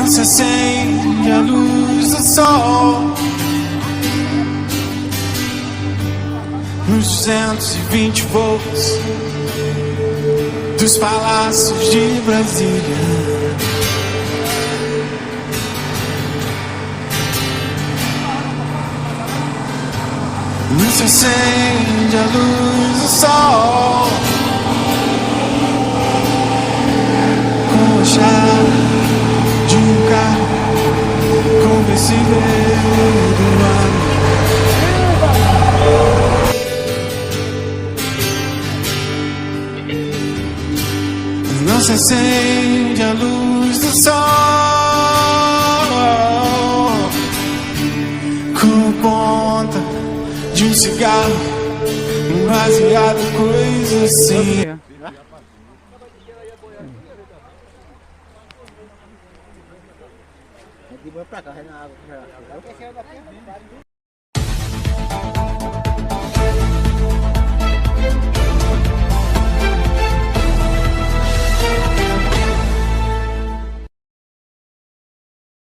Não se acende a luz do sol nos 220 volts dos palácios de Brasília. Não se acende a luz do sol com a chave de um carro conversível do ano. Não se acende a luz do sol com ponta de um cigarro, um baseado, coisa assim. De boa pra cá, na água.